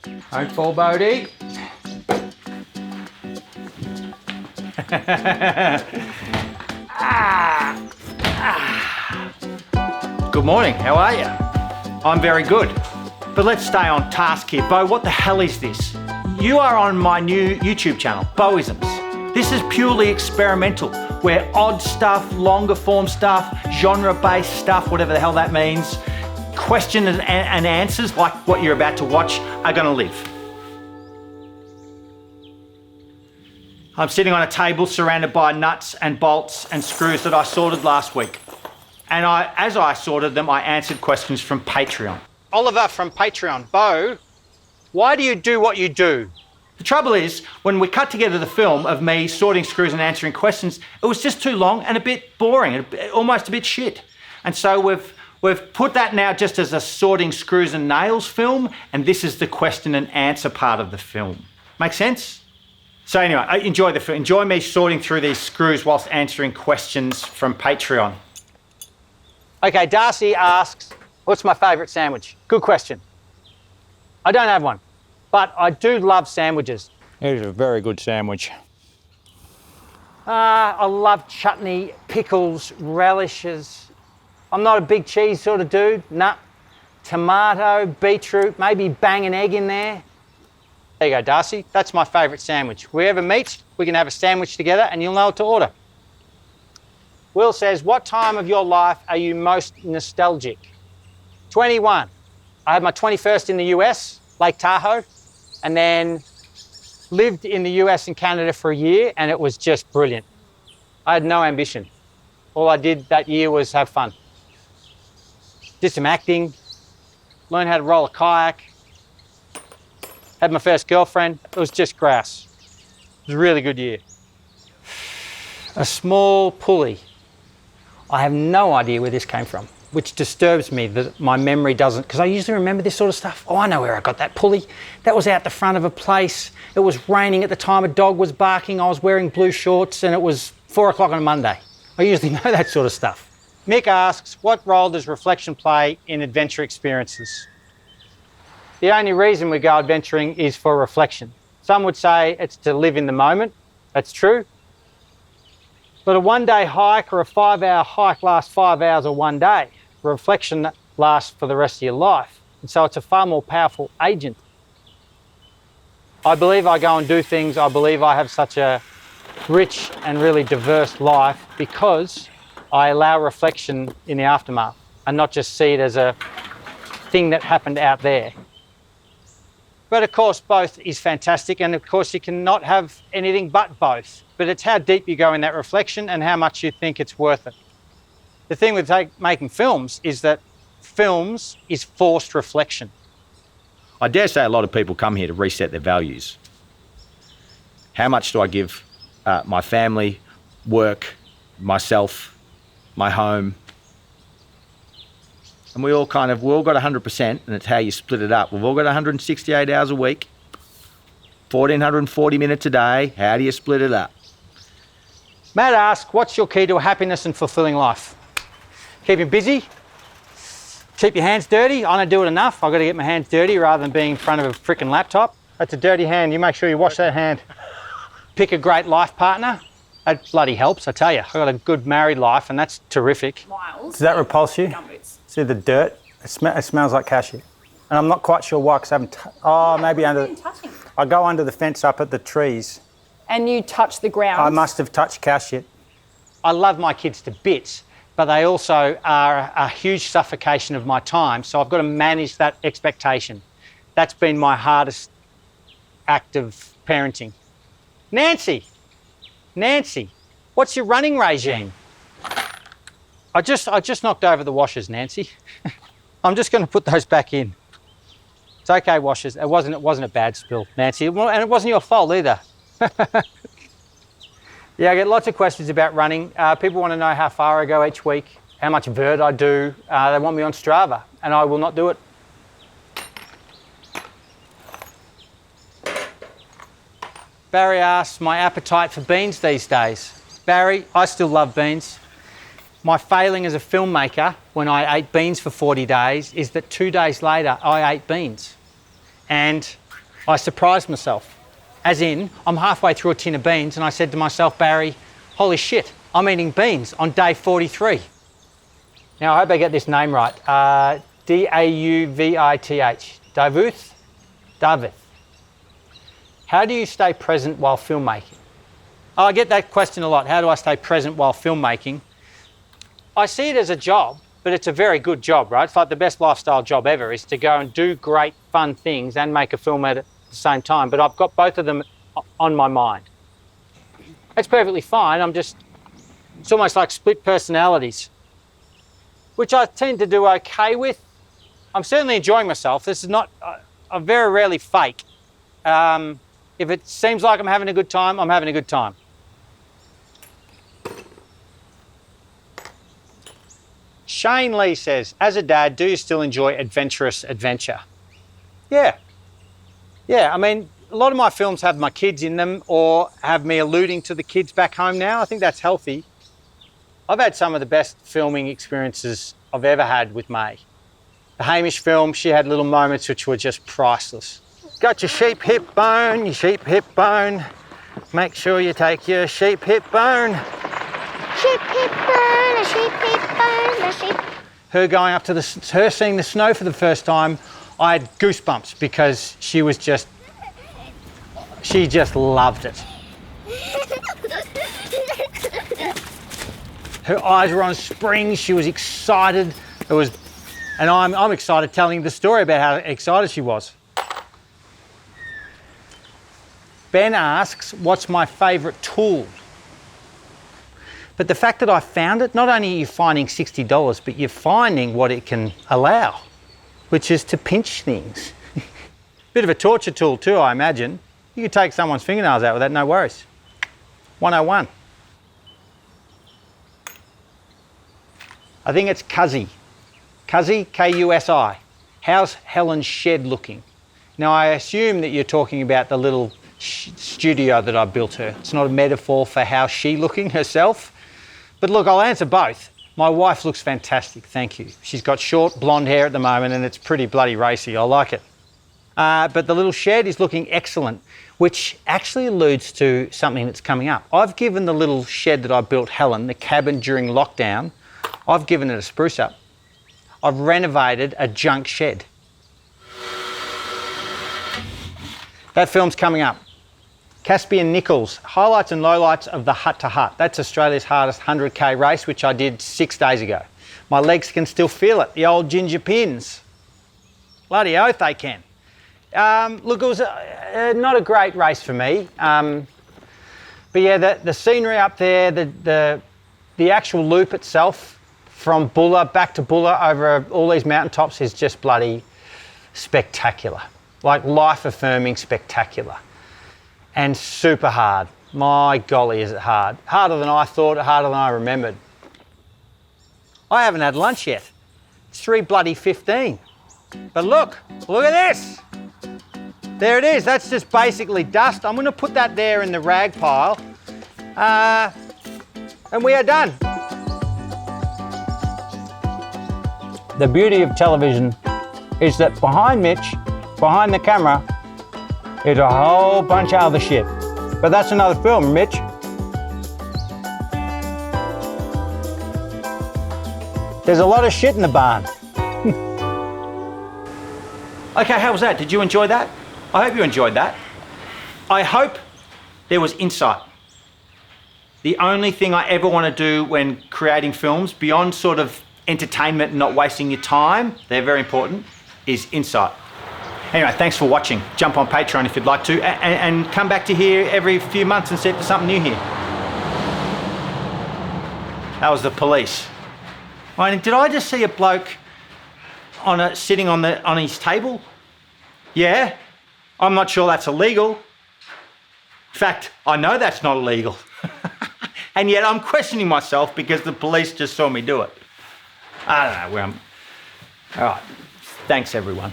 Don't fall, Bodie. Good morning, how are you? I'm very good. But let's stay on task here. Bo, what the hell is this? You are on my new YouTube channel, Boisms. This is purely experimental, where odd stuff, longer form stuff, genre-based stuff, whatever the hell that means, question and answers like what you're about to watch are gonna live. I'm sitting on a table surrounded by nuts and bolts and screws that I sorted last week. And as I sorted them, I answered questions from Patreon. Oliver from Patreon, Bo, why do you do what you do? The trouble is, when we cut together the film of me sorting screws and answering questions, it was just too long and a bit boring, almost a bit shit. And so we've put that now just as a sorting screws and nails film, and this is the question and answer part of the film. Make sense? So anyway, enjoy me sorting through these screws whilst answering questions from Patreon. Okay, Darcy asks, what's my favourite sandwich? Good question. I don't have one, but I do love sandwiches. It is a very good sandwich. I love chutney, pickles, relishes. I'm not a big cheese sort of dude. Nah. Tomato, beetroot, maybe bang an egg in there. There you go, Darcy. That's my favourite sandwich. We ever meet, we can have a sandwich together and you'll know what to order. Will says, what time of your life are you most nostalgic? 21. I had my 21st in the US, Lake Tahoe, and then lived in the US and Canada for a year, and it was just brilliant. I had no ambition. All I did that year was have fun. Did some acting, learned how to roll a kayak, had my first girlfriend. It was just grass. It was a really good year. A small pulley. I have no idea where this came from, which disturbs me that my memory doesn't, because I usually remember this sort of stuff. Oh, I know where I got that pulley. That was out the front of a place. It was raining at the time, a dog was barking, I was wearing blue shorts, and it was 4 o'clock on a Monday. I usually know that sort of stuff. Mick asks, what role does reflection play in adventure experiences? The only reason we go adventuring is for reflection. Some would say it's to live in the moment. That's true. But a one-day hike or a 5-hour hike lasts 5 hours or 1 day. Reflection lasts for the rest of your life. And so it's a far more powerful agent. I believe I go and do things. I believe I have such a rich and really diverse life because I allow reflection in the aftermath and not just see it as a thing that happened out there. But of course, both is fantastic, and of course you cannot have anything but both. But it's how deep you go in that reflection and how much you think it's worth it. The thing with making films is that films is forced reflection. I dare say a lot of people come here to reset their values. How much do I give my family, work, myself, my home? And we all got 100%, and it's how you split it up. We've all got 168 hours a week, 1,440 minutes a day. How do you split it up? Matt asks, what's your key to a happiness and fulfilling life? Keep you busy, keep your hands dirty. I don't do it enough. I've got to get my hands dirty rather than being in front of a freaking laptop. That's a dirty hand. You make sure you wash that hand. Pick a great life partner. That bloody helps, I tell you. I've got a good married life, and that's terrific. Miles. Does that repulse you? Gumboots. See the dirt? It smells like cashew. And I'm not quite sure why, because I haven't... maybe under... Touching. I go under the fence up at the trees. And you touch the ground. I must have touched cashew. I love my kids to bits, but they also are a huge suffocation of my time, so I've got to manage that expectation. That's been my hardest act of parenting. Nancy, what's your running regime? I just knocked over the washers, Nancy. I'm just going to put those back in. It's okay, washers. It wasn't a bad spill, Nancy, and it wasn't your fault either. Yeah, I get lots of questions about running. People want to know how far I go each week, how much vert I do. They want me on Strava, and I will not do it. Barry asks, my appetite for beans these days. Barry, I still love beans. My failing as a filmmaker when I ate beans for 40 days is that 2 days later I ate beans. And I surprised myself. As in, I'm halfway through a tin of beans and I said to myself, Barry, holy shit, I'm eating beans on day 43. Now, I hope I get this name right. Dauvith. Dauvith. How do you stay present while filmmaking? Oh, I get that question a lot. How do I stay present while filmmaking? I see it as a job, but it's a very good job, right? It's like the best lifestyle job ever is to go and do great, fun things and make a film at the same time. But I've got both of them on my mind. It's perfectly fine. it's almost like split personalities, which I tend to do okay with. I'm certainly enjoying myself. This is not, I'm very rarely fake. If it seems like I'm having a good time, I'm having a good time. Shane Lee says, as a dad, do you still enjoy adventurous adventure? Yeah. Yeah, I mean, a lot of my films have my kids in them or have me alluding to the kids back home now. I think that's healthy. I've had some of the best filming experiences I've ever had with May. The Hamish film, she had little moments which were just priceless. Got your sheep hip bone, your sheep hip bone. Make sure you take your sheep hip bone. Sheep hip burn, a sheep hip burn, a sheep. Her going up to her seeing the snow for the first time, I had goosebumps because she just loved it. Her eyes were on springs, she was excited. And I'm excited telling the story about how excited she was. Ben asks, what's my favourite tool? But the fact that I found it, not only are you finding $60, but you're finding what it can allow, which is to pinch things. Bit of a torture tool too, I imagine. You could take someone's fingernails out with that, no worries. 101. I think it's Cuzzy. Cuzzy, K-U-S-I. How's Helen's shed looking? Now, I assume that you're talking about the little studio that I built her. It's not a metaphor for how she's looking herself. But look, I'll answer both. My wife looks fantastic, thank you. She's got short blonde hair at the moment and it's pretty bloody racy, I like it. But the little shed is looking excellent, which actually alludes to something that's coming up. I've given the little shed that I built Helen, the cabin during lockdown, I've given it a spruce up. I've renovated a junk shed. That film's coming up. Caspian Nichols, highlights and lowlights of the Hut to Hut. That's Australia's hardest 100k race, which I did 6 days ago. My legs can still feel it, the old ginger pins. Bloody oath they can. Look, it was not a great race for me. But yeah, the scenery up there, the actual loop itself from Bulla back to Bulla over all these mountaintops is just bloody spectacular. Like life-affirming spectacular. And super hard. My golly, is it hard. Harder than I thought, harder than I remembered. I haven't had lunch yet. It's 3:15. But look at this. There it is, that's just basically dust. I'm gonna put that there in the rag pile. And we are done. The beauty of television is that behind Mitch, behind the camera, is a whole bunch of other shit. But that's another film, Mitch. There's a lot of shit in the barn. Okay, how was that? Did you enjoy that? I hope you enjoyed that. I hope there was insight. The only thing I ever want to do when creating films, beyond sort of entertainment and not wasting your time, they're very important, is insight. Anyway, thanks for watching. Jump on Patreon if you'd like to, and come back to here every few months and see if there's something new here. That was the police. Did I just see a bloke sitting on his table? Yeah, I'm not sure that's illegal. In fact, I know that's not illegal. And yet I'm questioning myself because the police just saw me do it. I don't know where I'm. All right, thanks everyone.